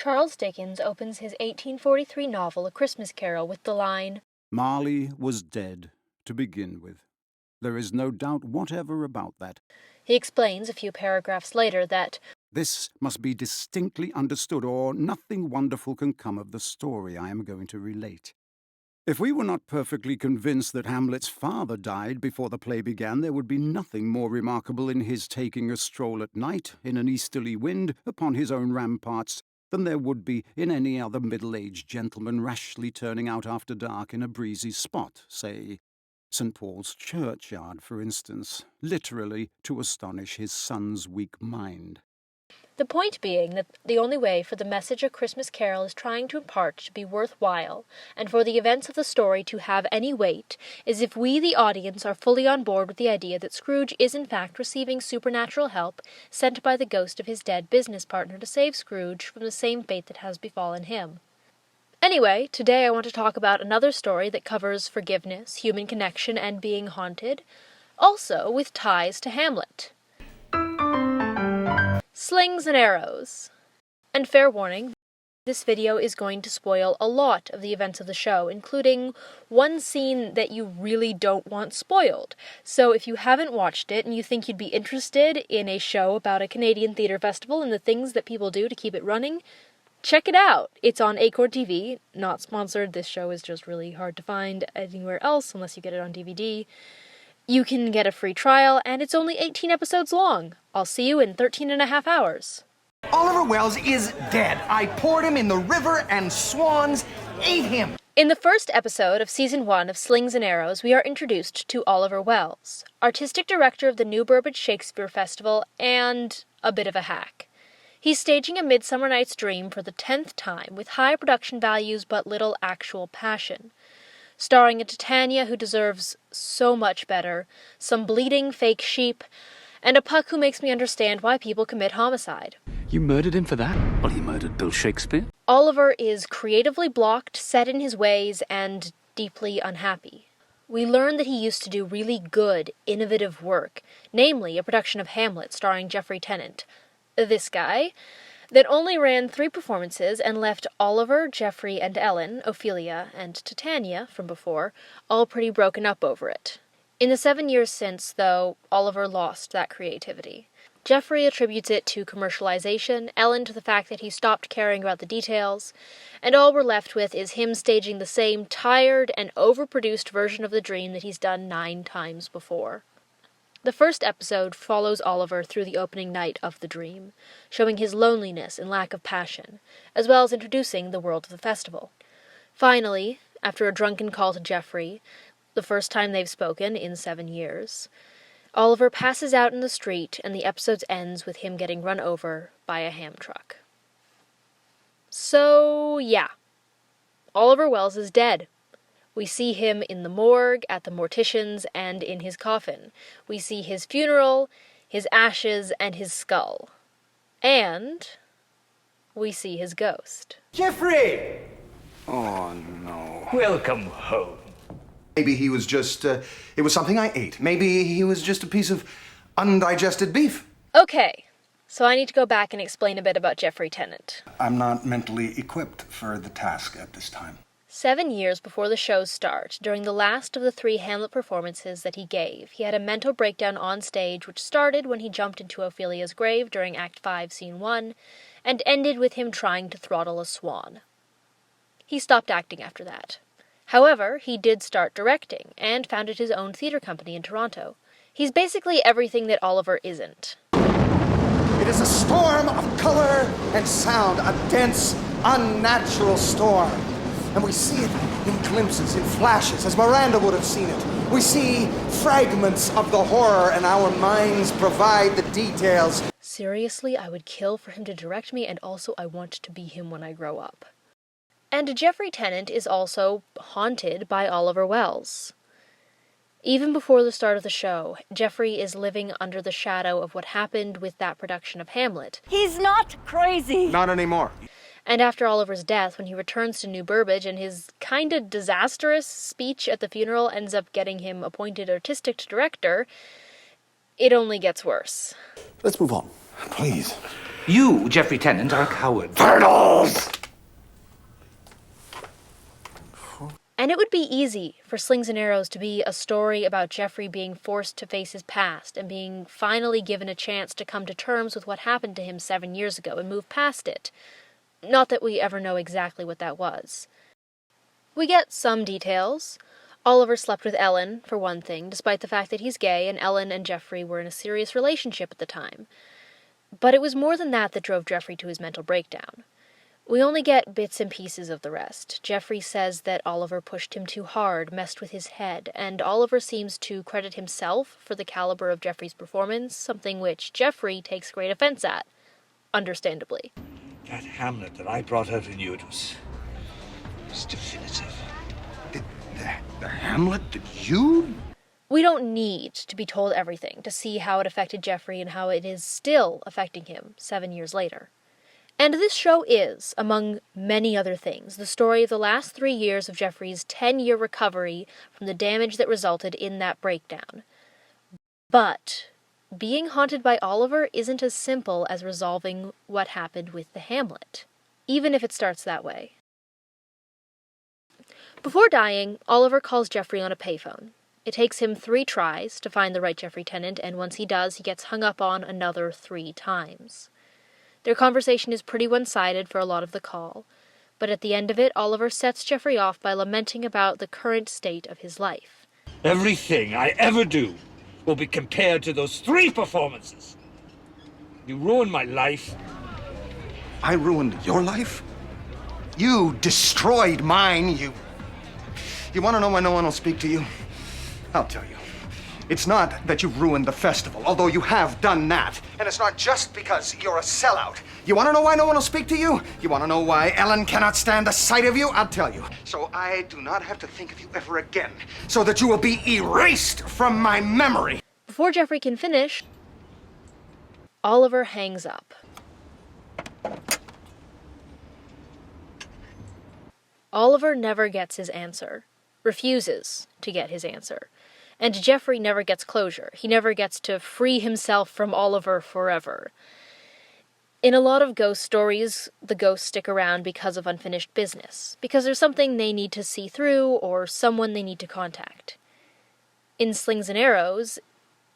Charles Dickens opens his 1843 novel A Christmas Carol with the line, "Marley was dead, to begin with. There is no doubt whatever about that." He explains a few paragraphs later that, "This must be distinctly understood, or nothing wonderful can come of the story I am going to relate. If we were not perfectly convinced that Hamlet's father died before the play began, there would be nothing more remarkable in his taking a stroll at night, in an easterly wind, upon his own ramparts, than there would be in any other middle-aged gentleman rashly turning out after dark in a breezy spot, say St. Paul's churchyard, for instance, literally to astonish his son's weak mind." the point being that the only way for the message A Christmas Carol is trying to impart to be worthwhile, and for the events of the story to have any weight, is if we, the audience, are fully on board with the idea that Scrooge is in fact receiving supernatural help sent by the ghost of his dead business partner to save Scrooge from the same fate that has befallen him. Anyway, today I want to talk about another story that covers forgiveness, human connection, and being haunted, also with ties to Hamlet. Slings and Arrows. And fair warning, this video is going to spoil a lot of the events of the show, including one scene that you really don't want spoiled. So if you haven't watched it and you think you'd be interested in a show about a Canadian theatre festival and the things that people do to keep it running, check it out. It's on Acorn TV, not sponsored. This show is just really hard to find anywhere else unless you get it on DVD. You can get a free trial, and it's only 18 episodes long. I'll see you in 13 and a half hours. Oliver Wells is dead. I poured him in the river and swans ate him. In the first episode of Season 1 of Slings and Arrows, we are introduced to Oliver Wells, artistic director of the New Burbage Shakespeare Festival, and a bit of a hack. He's staging A Midsummer Night's Dream for the 10th time, with high production values but little actual passion. Starring a Titania who deserves so much better, some bleeding fake sheep, and a Puck who makes me understand why people commit homicide. You murdered him for that? Well, he murdered Bill Shakespeare. Oliver is creatively blocked, set in his ways, and deeply unhappy. We learn that he used to do really good, innovative work, namely a production of Hamlet starring Geoffrey Tennant, this guy, that only ran 3 performances and left Oliver, Geoffrey, and Ellen, Ophelia, and Titania from before, all pretty broken up over it. In the 7 years since, though, Oliver lost that creativity. Geoffrey attributes it to commercialization, Ellen to the fact that he stopped caring about the details, and all we're left with is him staging the same tired and overproduced version of the dream that he's done 9 times before. The first episode follows Oliver through the opening night of the dream, showing his loneliness and lack of passion, as well as introducing the world of the festival. Finally, after a drunken call to Geoffrey, the first time they've spoken in 7 years, Oliver passes out in the street and the episode ends with him getting run over by a ham truck. So, yeah, Oliver Wells is dead. We see him in the morgue, at the mortician's, and in his coffin. We see his funeral, his ashes, and his skull. And we see his ghost. Geoffrey! Oh, no. Welcome home. Maybe he was just, it was something I ate. Maybe he was just a piece of undigested beef. Okay, so I need to go back and explain a bit about Geoffrey Tennant. I'm not mentally equipped for the task at this time. 7 years before the show's start, during the last of the 3 Hamlet performances that he gave, he had a mental breakdown on stage which started when he jumped into Ophelia's grave during Act 5, Scene 1, and ended with him trying to throttle a swan. He stopped acting after that. However, he did start directing, and founded his own theatre company in Toronto. He's basically everything that Oliver isn't. It is a storm of color and sound, a dense, unnatural storm. And we see it in glimpses, in flashes, as Miranda would have seen it. We see fragments of the horror, and our minds provide the details. Seriously, I would kill for him to direct me, and also I want to be him when I grow up. And Geoffrey Tennant is also haunted by Oliver Wells. Even before the start of the show, Geoffrey is living under the shadow of what happened with that production of Hamlet. He's not crazy! Not anymore. And after Oliver's death, when he returns to New Burbage and his kinda disastrous speech at the funeral ends up getting him appointed artistic director, it only gets worse. Let's move on, please. You, Geoffrey Tennant, are a coward. Turtles! And it would be easy for Slings and Arrows to be a story about Geoffrey being forced to face his past and being finally given a chance to come to terms with what happened to him 7 years ago and move past it. Not that we ever know exactly what that was. We get some details. Oliver slept with Ellen, for one thing, despite the fact that he's gay, and Ellen and Geoffrey were in a serious relationship at the time. But it was more than that that drove Geoffrey to his mental breakdown. We only get bits and pieces of the rest. Geoffrey says that Oliver pushed him too hard, messed with his head, and Oliver seems to credit himself for the caliber of Geoffrey's performance, something which Geoffrey takes great offense at, understandably. That Hamlet that I brought out in you, it was definitive. The Hamlet that you... We don't need to be told everything to see how it affected Geoffrey and how it is still affecting him 7 years later. And this show is, among many other things, the story of the last 3 years of Geoffrey's 10-year recovery from the damage that resulted in that breakdown. But being haunted by Oliver isn't as simple as resolving what happened with the Hamlet, even if it starts that way. Before dying, Oliver calls Geoffrey on a payphone. It takes him 3 tries to find the right Geoffrey Tennant, and once he does, he gets hung up on another 3 times. Their conversation is pretty one-sided for a lot of the call, but at the end of it, Oliver sets Geoffrey off by lamenting about the current state of his life. Everything I ever do will be compared to those 3 performances. You ruined my life. I ruined your life? You destroyed mine, you... You want to know why no one will speak to you? I'll tell you. It's not that you've ruined the festival, although you have done that. And it's not just because you're a sellout. You want to know why no one will speak to you? You want to know why Ellen cannot stand the sight of you? I'll tell you. So I do not have to think of you ever again, so that you will be erased from my memory. Before Geoffrey can finish, Oliver hangs up. Oliver never gets his answer, refuses to get his answer. And Geoffrey never gets closure. He never gets to free himself from Oliver forever. In a lot of ghost stories, the ghosts stick around because of unfinished business, because there's something they need to see through or someone they need to contact. In Slings and Arrows,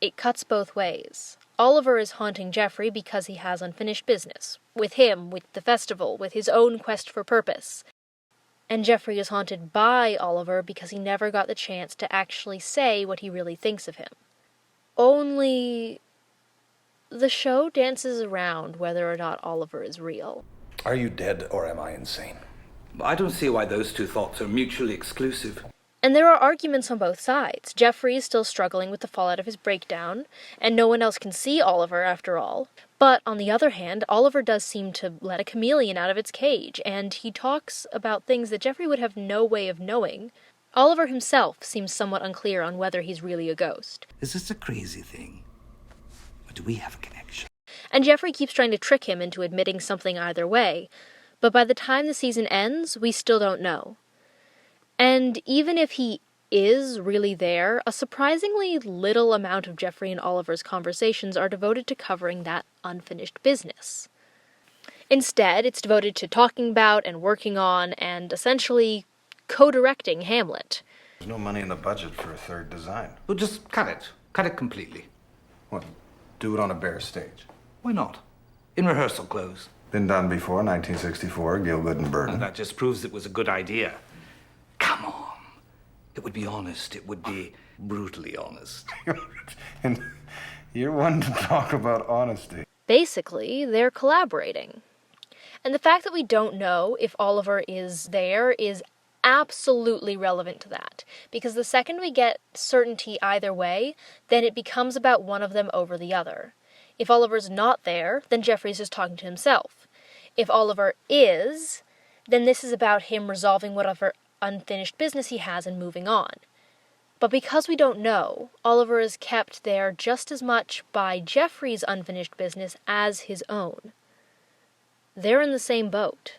it cuts both ways. Oliver is haunting Geoffrey because he has unfinished business, with him, with the festival, with his own quest for purpose. And Geoffrey is haunted by Oliver because he never got the chance to actually say what he really thinks of him. Only the show dances around whether or not Oliver is real. Are you dead or am I insane? I don't see why those 2 thoughts are mutually exclusive. And there are arguments on both sides. Geoffrey is still struggling with the fallout of his breakdown, and no one else can see Oliver after all. But, on the other hand, Oliver does seem to let a chameleon out of its cage, and he talks about things that Geoffrey would have no way of knowing. Oliver himself seems somewhat unclear on whether he's really a ghost. Is this a crazy thing? Or do we have a connection? And Geoffrey keeps trying to trick him into admitting something either way, but by the time the season ends, we still don't know. And even if he is really there, a surprisingly little amount of Geoffrey and Oliver's conversations are devoted to covering that unfinished business. Instead, it's devoted to talking about and working on and essentially co-directing Hamlet. There's no money in the budget for a 3rd design. Well, just cut it. Cut it completely. What, do it on a bare stage? Why not? In rehearsal clothes. Been done before, 1964, Gielgud and Burton. And that just proves it was a good idea. Come on. It would be honest. It would be brutally honest. And you're one to talk about honesty. Basically, they're collaborating. And the fact that we don't know if Oliver is there is absolutely relevant to that. Because the second we get certainty either way, then it becomes about one of them over the other. If Oliver's not there, then Geoffrey's just talking to himself. If Oliver is, then this is about him resolving whatever unfinished business he has and moving on. But because we don't know, Oliver is kept there just as much by Geoffrey's unfinished business as his own. They're in the same boat.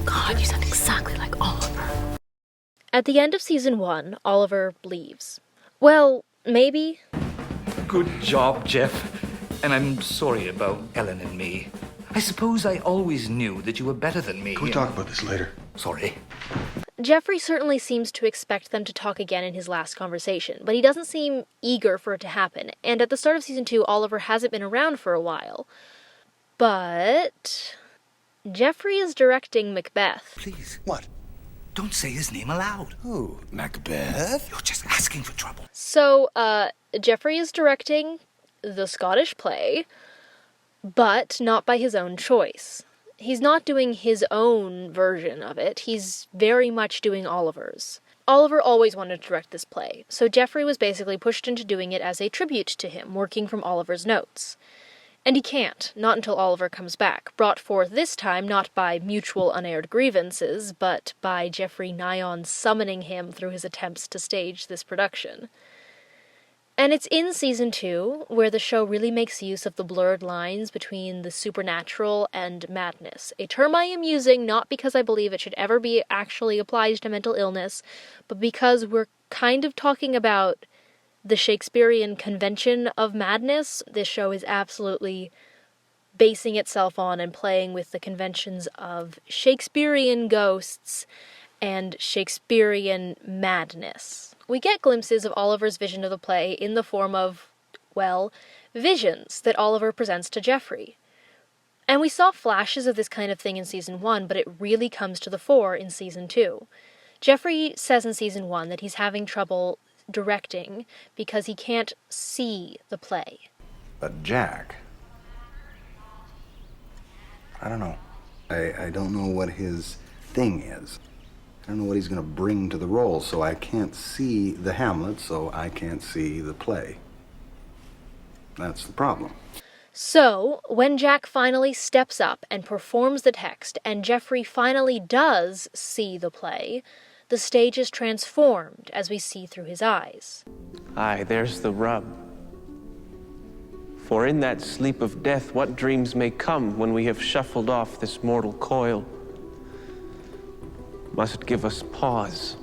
God, you sound exactly like Oliver. At the end of season 1, Oliver leaves. Well, maybe. Good job, Jeff. And I'm sorry about Ellen and me. I suppose I always knew that you were better than me. Can we talk about this later? Sorry. Geoffrey certainly seems to expect them to talk again in his last conversation, but he doesn't seem eager for it to happen, and at the start of season 2, Oliver hasn't been around for a while. But Geoffrey is directing Macbeth. Please. What? Don't say his name aloud. Who? Macbeth? You're just asking for trouble. So, Geoffrey is directing the Scottish play, but not by his own choice. He's not doing his own version of it. He's very much doing Oliver's. Oliver always wanted to direct this play, so Geoffrey was basically pushed into doing it as a tribute to him, working from Oliver's notes. And he can't, not until Oliver comes back, brought forth this time not by mutual unaired grievances, but by Geoffrey Nyon summoning him through his attempts to stage this production. And it's in season 2 where the show really makes use of the blurred lines between the supernatural and madness, a term I am using not because I believe it should ever be actually applied to mental illness, but because we're kind of talking about the Shakespearean convention of madness. This show is absolutely basing itself on and playing with the conventions of Shakespearean ghosts and Shakespearean madness. We get glimpses of Oliver's vision of the play in the form of, well, visions that Oliver presents to Geoffrey. And we saw flashes of this kind of thing in season 1, but it really comes to the fore in season 2. Geoffrey says in season 1 that he's having trouble directing because he can't see the play. But Jack... I don't know. I don't know what his thing is. I don't know what he's going to bring to the role, so I can't see the Hamlet, so I can't see the play. That's the problem. So, when Jack finally steps up and performs the text, and Geoffrey finally does see the play, the stage is transformed as we see through his eyes. Aye, there's the rub. For in that sleep of death, what dreams may come when we have shuffled off this mortal coil? Must give us pause.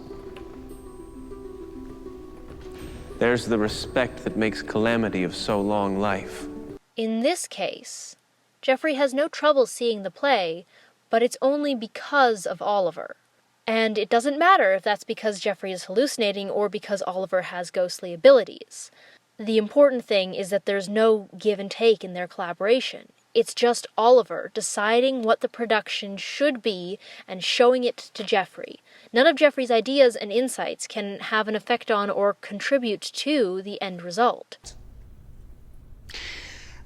There's the respect that makes calamity of so long life. In this case, Geoffrey has no trouble seeing the play, but it's only because of Oliver. And it doesn't matter if that's because Geoffrey is hallucinating or because Oliver has ghostly abilities. The important thing is that there's no give and take in their collaboration. It's just Oliver deciding what the production should be and showing it to Geoffrey. None of Geoffrey's ideas and insights can have an effect on or contribute to the end result.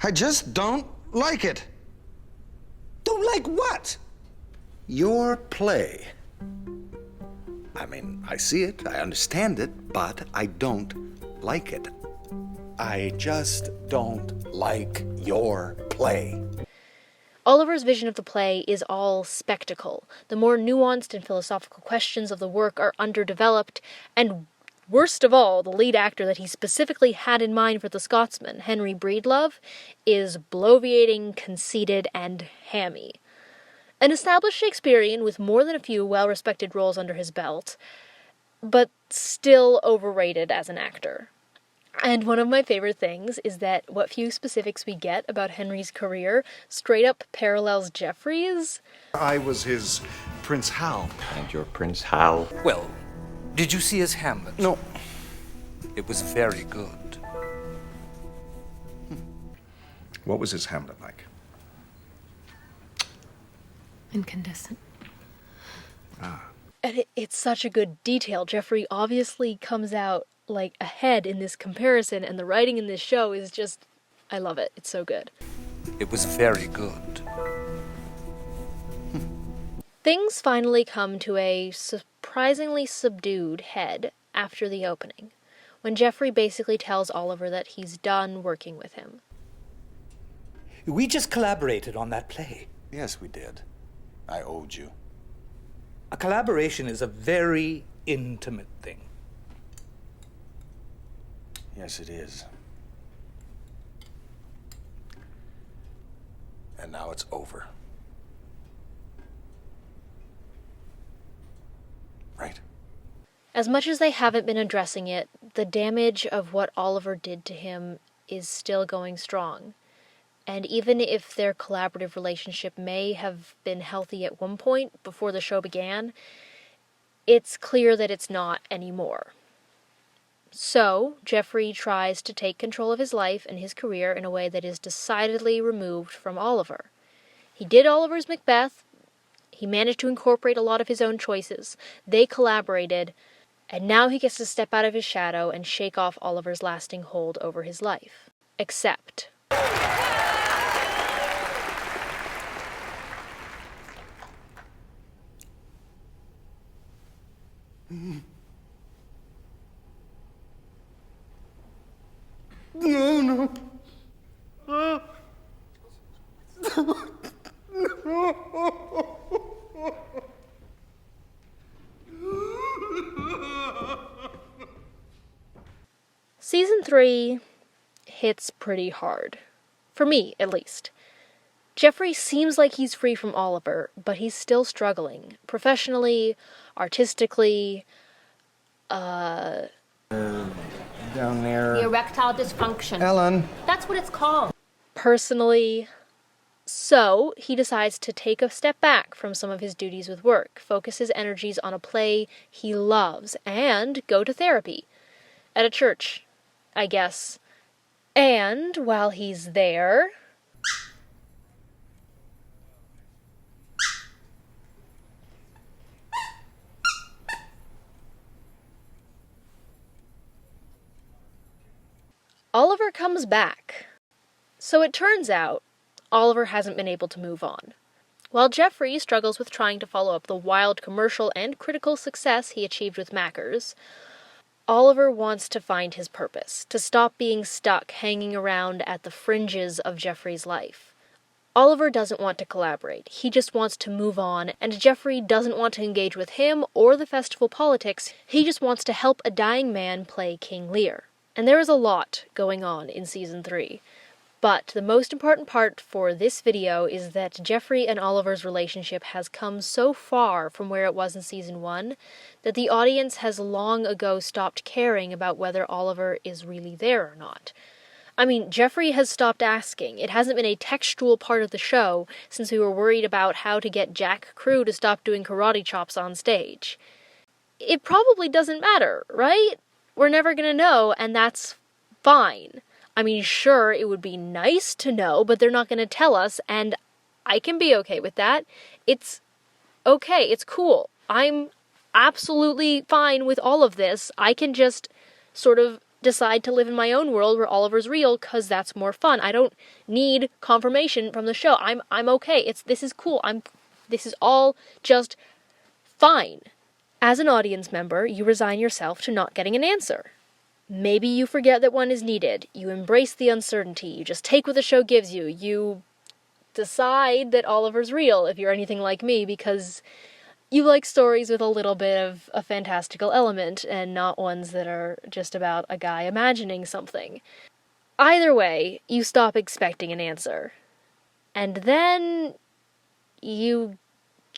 I just don't like it. Don't like what? Your play. I mean, I see it, I understand it, but I don't like it. I just don't like your play. Oliver's vision of the play is all spectacle. The more nuanced and philosophical questions of the work are underdeveloped, and worst of all, the lead actor that he specifically had in mind for The Scotsman, Henry Breedlove, is bloviating, conceited, and hammy. An established Shakespearean with more than a few well-respected roles under his belt, but still overrated as an actor. And one of my favorite things is that what few specifics we get about Henry's career straight up parallels Geoffrey's. I was his Prince Hal. And your Prince Hal. Well, did you see his Hamlet? No. It was very good. What was his Hamlet like? Incandescent. And it's such a good detail. Geoffrey obviously comes out like ahead in this comparison, and the writing in this show is just, I love it. It's so good. It was very good. Things finally come to a surprisingly subdued head after the opening, when Geoffrey basically tells Oliver that he's done working with him. We just collaborated on that play. Yes, we did. I owed you. A collaboration is a very intimate thing. Yes, it is. And now it's over. Right? As much as they haven't been addressing it, the damage of what Oliver did to him is still going strong. And even if their collaborative relationship may have been healthy at one point before the show began, it's clear that it's not anymore. So, Geoffrey tries to take control of his life and his career in a way that is decidedly removed from Oliver. He did Oliver's Macbeth. He managed to incorporate a lot of his own choices. They collaborated, and now he gets to step out of his shadow and shake off Oliver's lasting hold over his life. Except... No. Season 3 hits pretty hard. For me, at least. Geoffrey seems like he's free from Oliver, but he's still struggling. Professionally, artistically, Down there. The erectile dysfunction. Ellen. That's what it's called. personally. So, he decides to take a step back from some of his duties with work, focus his energies on a play he loves, and go to therapy. At a church, I guess. And while he's there... Oliver comes back. So it turns out, Oliver hasn't been able to move on. While Geoffrey struggles with trying to follow up the wild commercial and critical success he achieved with Mackers, Oliver wants to find his purpose, to stop being stuck hanging around at the fringes of Geoffrey's life. Oliver doesn't want to collaborate, he just wants to move on, and Geoffrey doesn't want to engage with him or the festival politics, he just wants to help a dying man play King Lear. And there is a lot going on in Season 3. But the most important part for this video is that Geoffrey and Oliver's relationship has come so far from where it was in Season 1 that the audience has long ago stopped caring about whether Oliver is really there or not. I mean, Geoffrey has stopped asking. It hasn't been a textual part of the show since we were worried about how to get Jack Crew to stop doing karate chops on stage. It probably doesn't matter, right? We're never gonna know, and that's fine. I mean, sure, it would be nice to know, but they're not gonna tell us, and I can be okay with that. It's okay, it's cool. I'm absolutely fine with all of this. I can just sort of decide to live in my own world where Oliver's real, because that's more fun. I don't need confirmation from the show. I'm okay. This is cool. This is all just fine. As an audience member, you resign yourself to not getting an answer. Maybe you forget that one is needed. You embrace the uncertainty. You just take what the show gives you. You decide that Oliver's real, if you're anything like me, because you like stories with a little bit of a fantastical element, and not ones that are just about a guy imagining something. Either way, you stop expecting an answer. And then you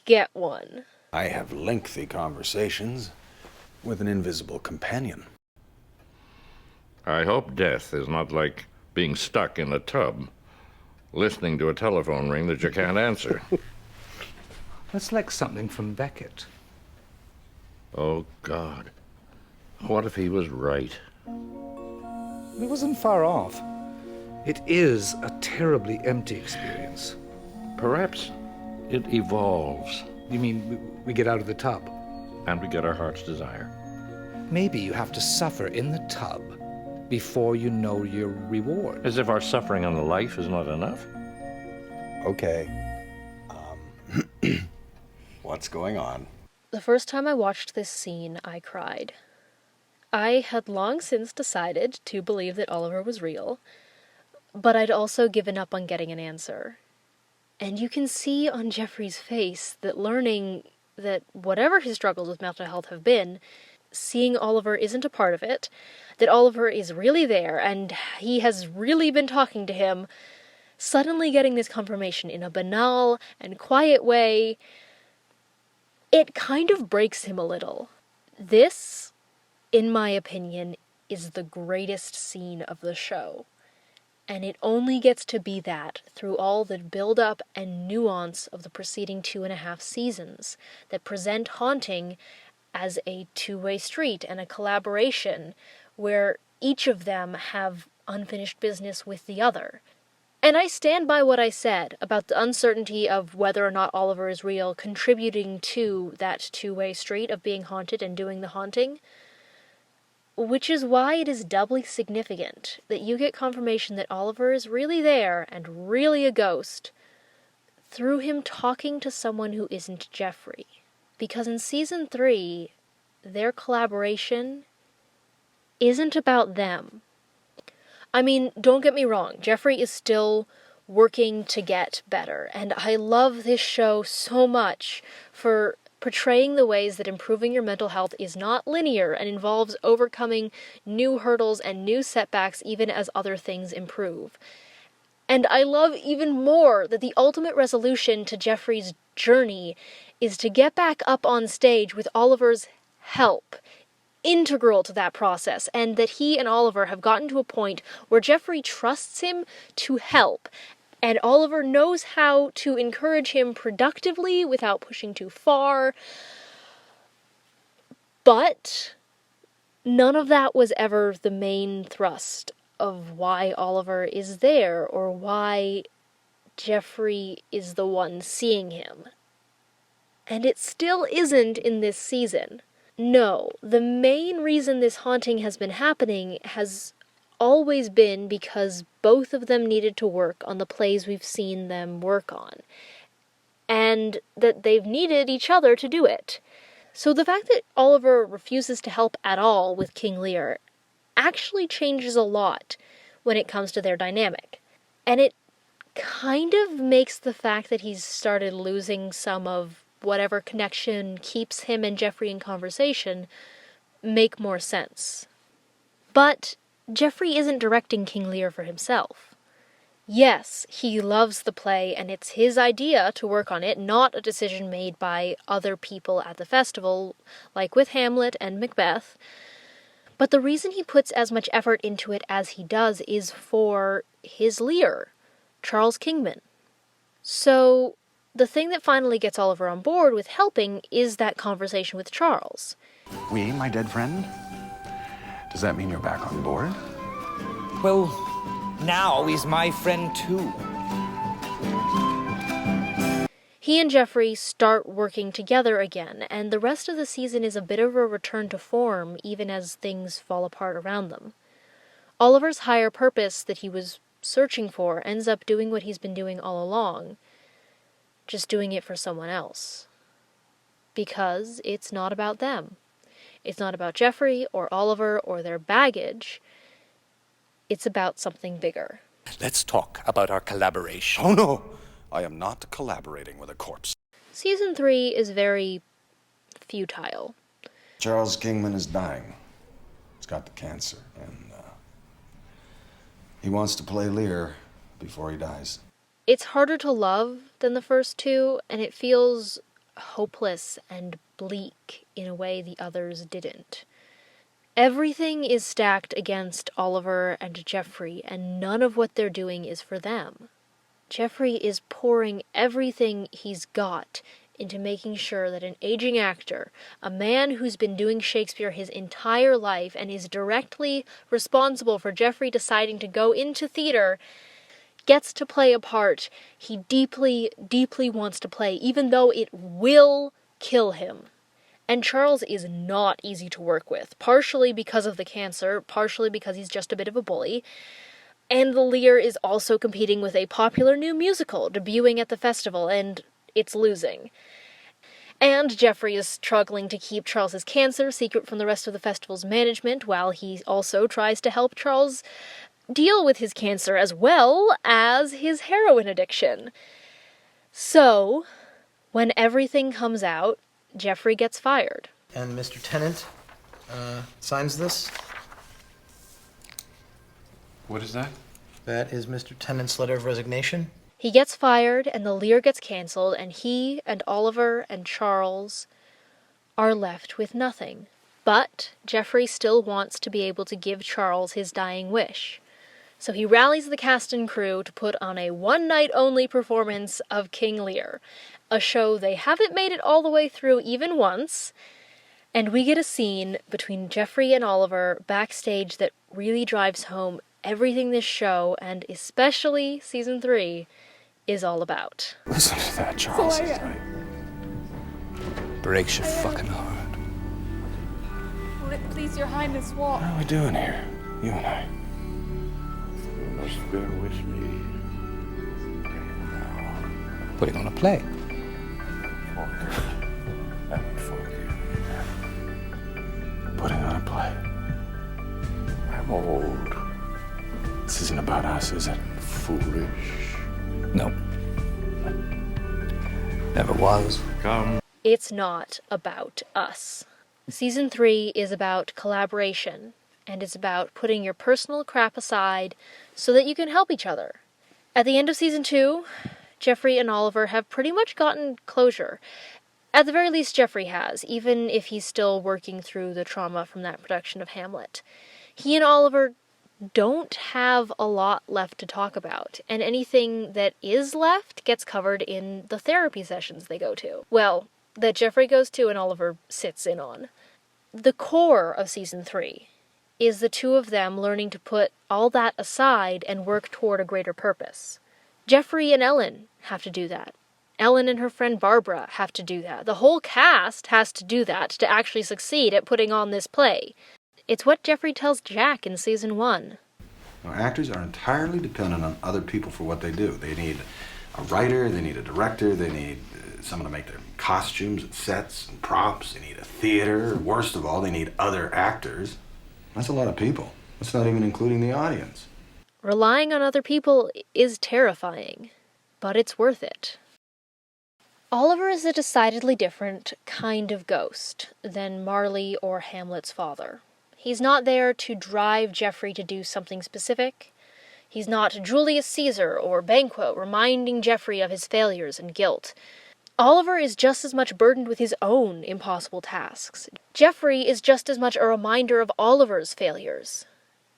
get one. I have lengthy conversations with an invisible companion. I hope death is not like being stuck in a tub, listening to a telephone ring that you can't answer. That's like something from Beckett. Oh, God. What if he was right? He wasn't far off. It is a terribly empty experience. Perhaps it evolves. You mean we get out of the tub? And we get our heart's desire. Maybe you have to suffer in the tub before you know your reward. As if our suffering on the life is not enough? Okay. What's going on? The first time I watched this scene, I cried. I had long since decided to believe that Oliver was real, but I'd also given up on getting an answer. And you can see on Geoffrey's face that learning that whatever his struggles with mental health have been, seeing Oliver isn't a part of it, that Oliver is really there, and he has really been talking to him, suddenly getting this confirmation in a banal and quiet way, it kind of breaks him a little. This, in my opinion, is the greatest scene of the show. And it only gets to be that through all the build-up and nuance of the preceding 2.5 seasons that present Haunting as a two-way street and a collaboration where each of them have unfinished business with the other. And I stand by what I said about the uncertainty of whether or not Oliver is real contributing to that two-way street of being haunted and doing the haunting. Which is why it is doubly significant that you get confirmation that Oliver is really there and really a ghost through him talking to someone who isn't Geoffrey. Because in season 3, their collaboration isn't about them. I mean, don't get me wrong, Geoffrey is still working to get better, and I love this show so much for portraying the ways that improving your mental health is not linear and involves overcoming new hurdles and new setbacks even as other things improve. And I love even more that the ultimate resolution to Geoffrey's journey is to get back up on stage with Oliver's help, integral to that process, and that he and Oliver have gotten to a point where Geoffrey trusts him to help, and Oliver knows how to encourage him productively without pushing too far. But none of that was ever the main thrust of why Oliver is there, or why Geoffrey is the one seeing him. And it still isn't in this season. No, the main reason this haunting has been happening has always been because both of them needed to work on the plays we've seen them work on, and that they've needed each other to do it. So the fact that Oliver refuses to help at all with King Lear actually changes a lot when it comes to their dynamic. And it kind of makes the fact that he's started losing some of whatever connection keeps him and Geoffrey in conversation make more sense. But Geoffrey isn't directing King Lear for himself. Yes, he loves the play, and it's his idea to work on it, not a decision made by other people at the festival, like with Hamlet and Macbeth. But the reason he puts as much effort into it as he does is for his Lear, Charles Kingman. So the thing that finally gets Oliver on board with helping is that conversation with Charles. We, my dead friend? Does that mean you're back on board? Well, now he's my friend too. He and Geoffrey start working together again, and the rest of the season is a bit of a return to form, even as things fall apart around them. Oliver's higher purpose that he was searching for ends up doing what he's been doing all along, just doing it for someone else. Because it's not about them. It's not about Geoffrey or Oliver or their baggage. It's about something bigger. Let's talk about our collaboration. Oh no, I am not collaborating with a corpse. Season 3 is very futile. Charles Kingman is dying. He's got the cancer, and he wants to play Lear before he dies. It's harder to love than the first two, and it feels hopeless and bleak in a way the others didn't. Everything is stacked against Oliver and Geoffrey, and none of what they're doing is for them. Geoffrey is pouring everything he's got into making sure that an aging actor, a man who's been doing Shakespeare his entire life and is directly responsible for Geoffrey deciding to go into theater, gets to play a part he deeply, deeply wants to play, even though it will kill him. And Charles is not easy to work with, partially because of the cancer, partially because he's just a bit of a bully. And the Lear is also competing with a popular new musical debuting at the festival, and it's losing. And Geoffrey is struggling to keep Charles's cancer secret from the rest of the festival's management, while he also tries to help Charles deal with his cancer as well as his heroin addiction. So, when everything comes out, Geoffrey gets fired. And Mr. Tennant signs this. What is that? That is Mr. Tennant's letter of resignation. He gets fired, and the Lear gets cancelled, and he and Oliver and Charles are left with nothing. But Geoffrey still wants to be able to give Charles his dying wish. So he rallies the cast and crew to put on a one-night-only performance of King Lear, a show they haven't made it all the way through even once, and we get a scene between Geoffrey and Oliver backstage that really drives home everything this show, and especially Season 3, is all about. Listen to that, Charles. Breaks your fucking heart. Will it please your highness what? What are we doing here? You and I. You must bear with me. Putting on a play. Forget and forgive. Putting on a play. I'm old. This isn't about us, is it? Foolish. No. Never was. Come. It's not about us. Season 3 is about collaboration, and it's about putting your personal crap aside so that you can help each other. At the end of Season 2, Geoffrey and Oliver have pretty much gotten closure. At the very least, Geoffrey has, even if he's still working through the trauma from that production of Hamlet. He and Oliver don't have a lot left to talk about, and anything that is left gets covered in the therapy sessions they go to. Well, that Geoffrey goes to and Oliver sits in on. The core of Season 3 is the two of them learning to put all that aside and work toward a greater purpose. Geoffrey and Ellen have to do that. Ellen and her friend Barbara have to do that. The whole cast has to do that to actually succeed at putting on this play. It's what Geoffrey tells Jack in Season 1. Now, actors are entirely dependent on other people for what they do. They need a writer, they need a director, they need someone to make their costumes and sets and props. They need a theater. Worst of all, they need other actors. That's a lot of people. That's not even including the audience. Relying on other people is terrifying, but it's worth it. Oliver is a decidedly different kind of ghost than Marley or Hamlet's father. He's not there to drive Geoffrey to do something specific. He's not Julius Caesar or Banquo reminding Geoffrey of his failures and guilt. Oliver is just as much burdened with his own impossible tasks. Geoffrey is just as much a reminder of Oliver's failures.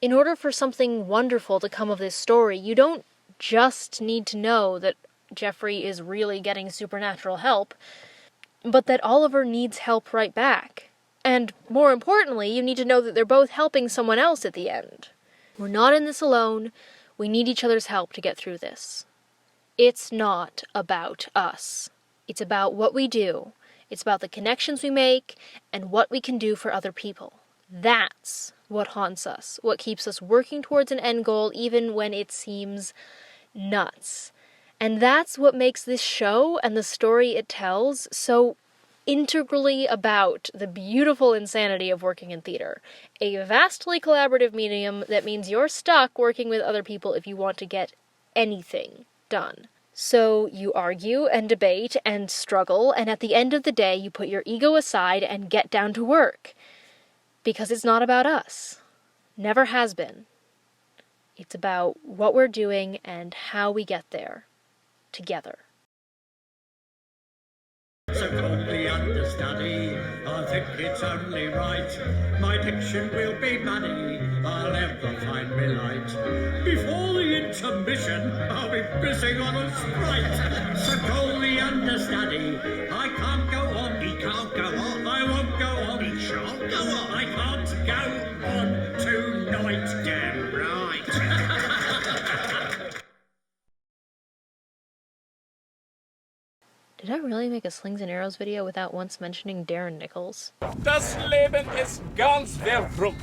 In order for something wonderful to come of this story, you don't just need to know that Geoffrey is really getting supernatural help, but that Oliver needs help right back. And more importantly, you need to know that they're both helping someone else at the end. We're not in this alone. We need each other's help to get through this. It's not about us. It's about what we do. It's about the connections we make and what we can do for other people. That's what haunts us, what keeps us working towards an end goal even when it seems nuts. And that's what makes this show and the story it tells so integrally about the beautiful insanity of working in theater. A vastly collaborative medium that means you're stuck working with other people if you want to get anything done. So you argue and debate and struggle, and at the end of the day you put your ego aside and get down to work. Because it's not about us. Never has been. It's about what we're doing and how we get there. Together. So call me understudy, I think it's only right. My diction will be money, I'll ever find me light. Before the intermission, I'll be busy on a sprite. So call me understudy, I can't go on. He can't go on. I won't go on. He shan't go on. I can't go on tonight. Damn right. Did I really make a Slings and Arrows video without once mentioning Darren Nichols? Das Leben ist ganz verrückt.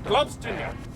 Glaubst du nicht?